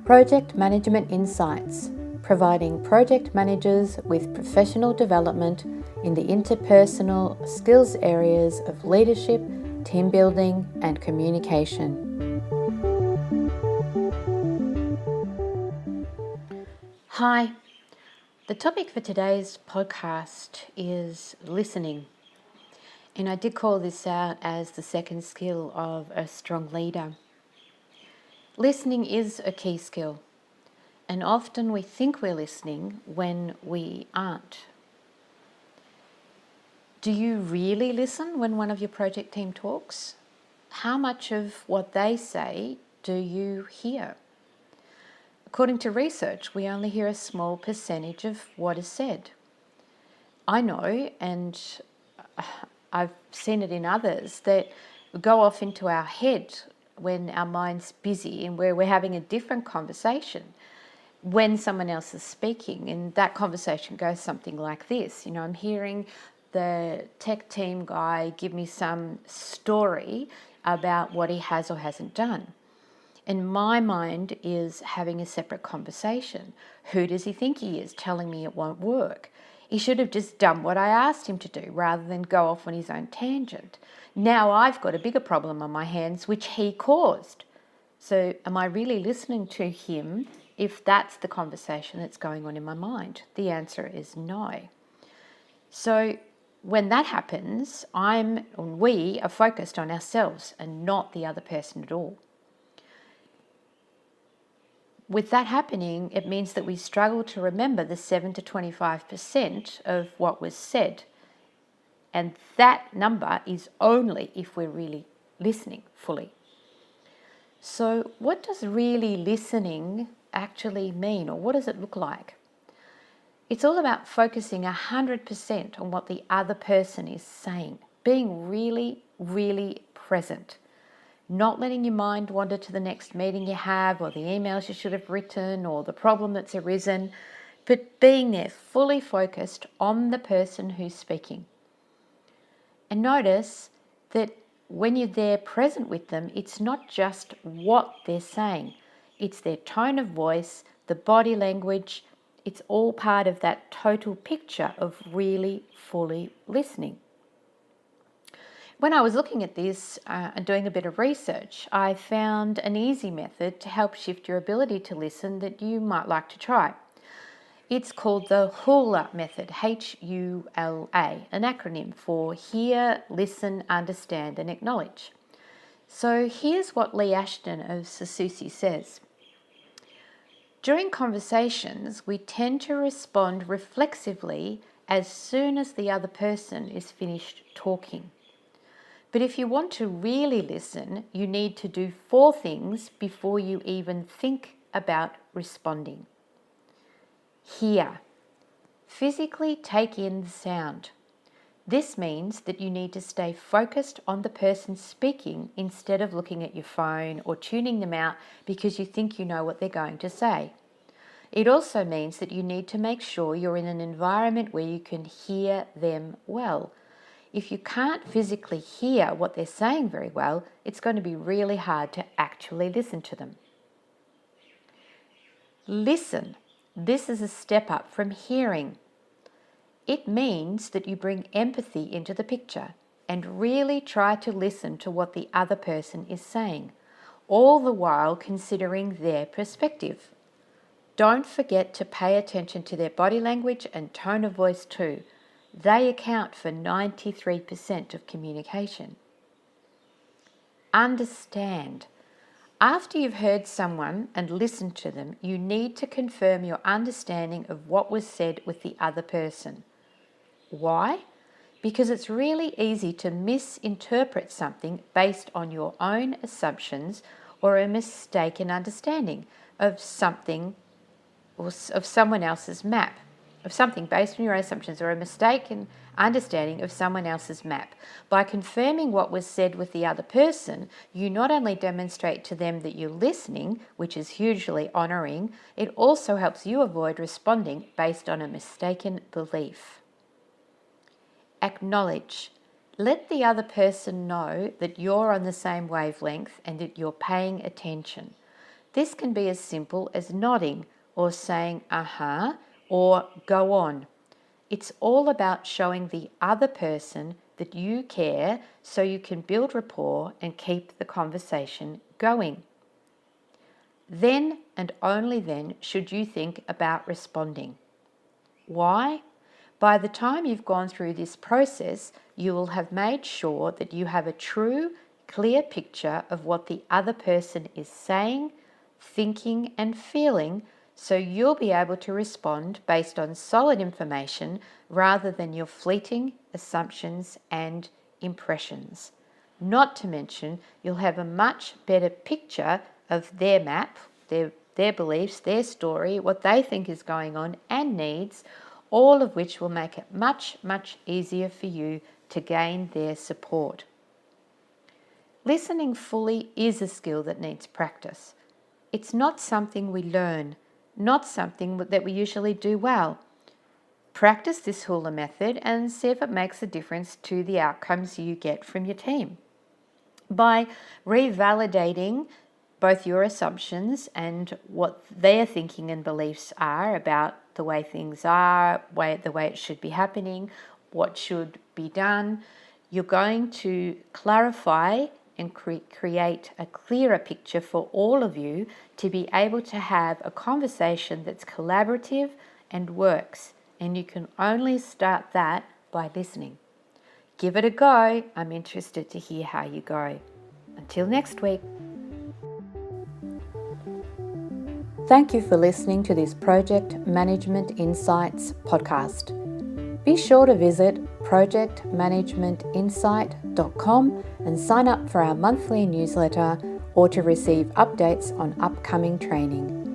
Project Management Insights, providing project managers with professional development in the interpersonal skills areas of leadership, team building, and communication. Hi, the topic for today's podcast is listening. And I did call this out as the second skill of a strong leader. Listening is a key skill, and often we think we're listening when we aren't. Do you really listen when one of your project team talks? How much of what they say do you hear? According to research, we only hear a small percentage of what is said. I know, and I've seen it in others, that we go off into our head when our mind's busy and where we're having a different conversation when someone else is speaking. And that conversation goes something like this. I'm hearing the tech team guy give me some story about what he has or hasn't done. And my mind is having a separate conversation. Who does he think he is telling me it won't work? He should have just done what I asked him to do rather than go off on his own tangent. Now I've got a bigger problem on my hands, which he caused. So am I really listening to him if that's the conversation that's going on in my mind? The answer is no. So when that happens, we are focused on ourselves and not the other person at all. With that happening, it means that we struggle to remember the 7 to 25% of what was said. And that number is only if we're really listening fully. So what does really listening actually mean, or what does it look like? It's all about focusing 100% on what the other person is saying, being really, really present. Not letting your mind wander to the next meeting you have or the emails you should have written or the problem that's arisen, but being there fully focused on the person who's speaking. And notice that when you're there present with them, it's not just what they're saying. It's their tone of voice, the body language. It's all part of that total picture of really fully listening. When I was looking at this and doing a bit of research, I found an easy method to help shift your ability to listen that you might like to try. It's called the HULA method, H-U-L-A, an acronym for Hear, Listen, Understand and Acknowledge. So here's what Lee Ashton of Sasusi says. During conversations, we tend to respond reflexively as soon as the other person is finished talking. But if you want to really listen, you need to do 4 things before you even think about responding. Hear. Physically take in the sound. This means that you need to stay focused on the person speaking instead of looking at your phone or tuning them out because you think you know what they're going to say. It also means that you need to make sure you're in an environment where you can hear them well. If you can't physically hear what they're saying very well, it's going to be really hard to actually listen to them. Listen. This is a step up from hearing. It means that you bring empathy into the picture and really try to listen to what the other person is saying, all the while considering their perspective. Don't forget to pay attention to their body language and tone of voice too. They account for 93% of communication. Understand. After you've heard someone and listened to them, you need to confirm your understanding of what was said with the other person. Why? Because it's really easy to misinterpret something based on your own assumptions or a mistaken understanding of something or of someone else's map. Of something based on your assumptions or a mistaken understanding of someone else's map. By confirming what was said with the other person, you not only demonstrate to them that you're listening, which is hugely honouring, it also helps you avoid responding based on a mistaken belief. Acknowledge. Let the other person know that you're on the same wavelength and that you're paying attention. This can be as simple as nodding or saying "uh-huh" or "go on." It's all about showing the other person that you care so you can build rapport and keep the conversation going. Then and only then should you think about responding. Why? By the time you've gone through this process, you will have made sure that you have a true, clear picture of what the other person is saying, thinking, and feeling, so you'll be able to respond based on solid information rather than your fleeting assumptions and impressions. Not to mention, you'll have a much better picture of their map, their beliefs, their story, what they think is going on, and needs, all of which will make it much, much easier for you to gain their support. Listening fully is a skill that needs practice. It's not something we learn, not something that we usually do well. Practice this Hula method and see if it makes a difference to the outcomes you get from your team. By revalidating both your assumptions and what their thinking and beliefs are about the way things are, the way it should be happening, what should be done, you're going to clarify and create a clearer picture for all of you to be able to have a conversation that's collaborative and works. And you can only start that by listening. Give it a go. I'm interested to hear how you go. Until next week. Thank you for listening to this Project Management Insights podcast. Be sure to visit projectmanagementinsight.com and sign up for our monthly newsletter or to receive updates on upcoming training.